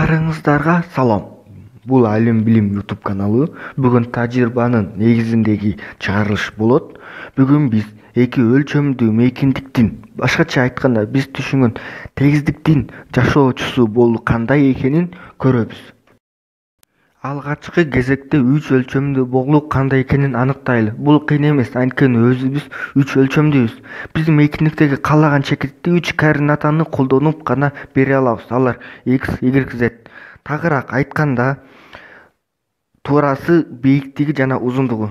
Баарыңыздарга салам. Бул Алим Билим YouTube каналы. Бүгүн тажрыйбанын негизиндеги чыгарылыш болот. Бүгүн биз эки өлчөмдүү мейкиндиктин, башкача айтканда биз түшүнгөн тегиздиктин жашоочусу болуу кандай экенин көрөбүз. Алгачкы кезекте үч өлчөмдүү болуу кандай экенин аныктайлы. Бул кыйын эмес, анткени өзүбүз үч өлчөмдүүбүз. Биз мейкиндиктеги каалаган чекитти үч координатаны колдонуп гана бере алабыз. Алар X, Y, Z. Тагыраак айтканда, туурасы, бийиктиги жана узундугу.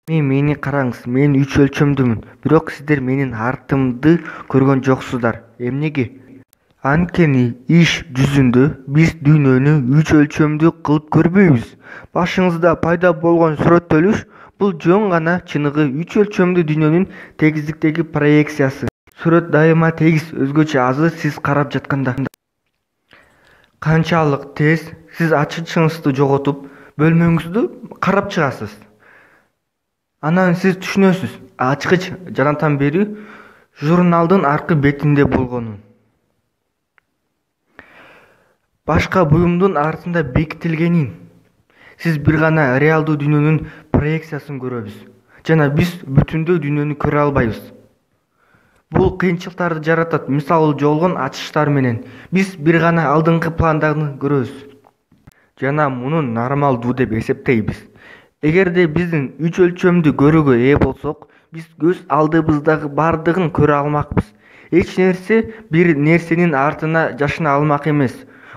Мени караңыз, мен үч өлчөмдүүмүн, бирок сиздер менин артымды көргөн жоксуздар. Эмнеге? Анткени иш жүзүндө биз дүйнөнү үч өлчөмдүү кылып көрбөйбүз. Башыңызда пайда болгон сүрөттөлүш бул жөн гана чыныгы үч өлчөмдүү дүйнөнүн тегиздиктеги проекциясы. Сүрөт дайыма тегиз, өзгөчө азы сиз карап жатканда. Канчалык тез сиз ачкычыңызды жоготуп, бөлмөңүздү карап чыгасыз. Анан сиз түшүнөсүз, ачкыч жанатан бери журналдын аркы бетинде болгонун. Башка буюмдун артында бекитилгенин. Сиз бир гана реалдуу дүйнөнүн проекциясын көрөбүз. Жана биз бүтүндөй дүйнөнү көрө албайбыз. Бул кыйынчылыктарды жаратат. Мисалы жолгон ачыштар менен биз бир гана алдыңкы пландарды көрөбүз. Жана муну нормалдуу деп эсептейбиз. Эгерде биздин үч өлчөмдүү көрүүгө ээ болсок, биз көз алдыбыздагы бардыгын көрө алмакпыз. Эч нерсе бир нерсенин артына жашына алмак эмес.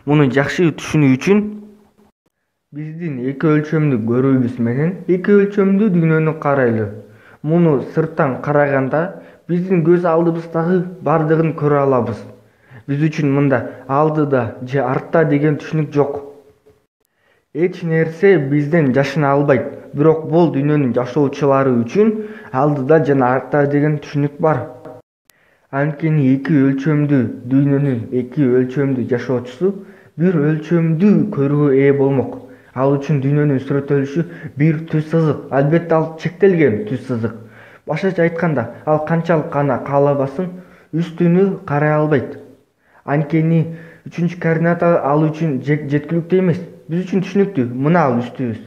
Муну жакшы түшүнүү үчүн биздин эки өлчөмдүү көрүүбүз менен эки өлчөмдүү дүйнөнү карайлы. Муну сырттан караганда биздин көз алдыбыздагы бардыгын көрө алабыз. Биз үчүн мында алдыда же артта деген түшүнүк жок. Эч нерсе бизден жашына албайт, бирок бул дүйнөнүн жашоочулары үчүн алдыда жана артта деген түшүнүк бар. Анткени эки өлчөмдүү дүйнөнүн эки өлчөмдүү жашоочусу бир өлчөмдүү көрүүгө ээ болмок. Ал үчүн дүйнөнүн сүрөттөлүшү бир түз сызык, албетте ал чектелген түз сызык. Башкача айтканда, ал канчалык гана каалабасын үстүнү карай албайт. Анткени үчүнчү координата ал үчүн жеткиликтүү эмес. Биз үчүн түшүнүктүү, мына ал үстүбүз.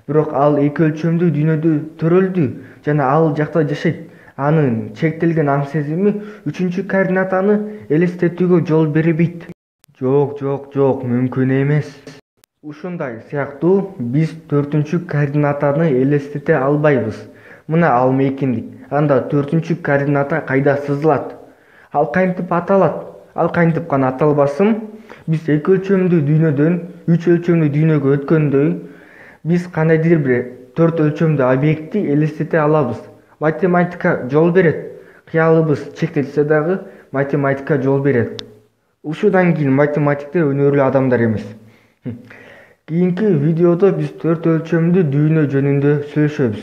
Бирок ал эки өлчөмдүү дүйнөдө төрөлдү жана ал жакта жашайт. Анын чектелген аң сезими үчүнчү координатаны элестетүүгө жол бербейт. Жок, мүмкүн эмес. Ушундай сыяктуу биз төртүнчү координатаны элестете албайбыз. Мына ал мейкиндик. Анда төртүнчү координата кайда сызылат? Ал кантип аталат? Ал кантип гана аталбасын? Биз эки өлчөмдүү дүйнөдөн үч өлчөмдүү дүйнөгө өткөндөй, биз кандайдыр бир төрт өлчөмдүү объектти элестете алабыз. Математика жол берет. Кыялыбыз чектелсе дагы математика жол берет. Ушудан кийин математиктер өнөрлүү адамдар эмес. Кийинки видеодо биз төрт өлчөмдүү дүйнө жөнүндө сүйлөшөбүз.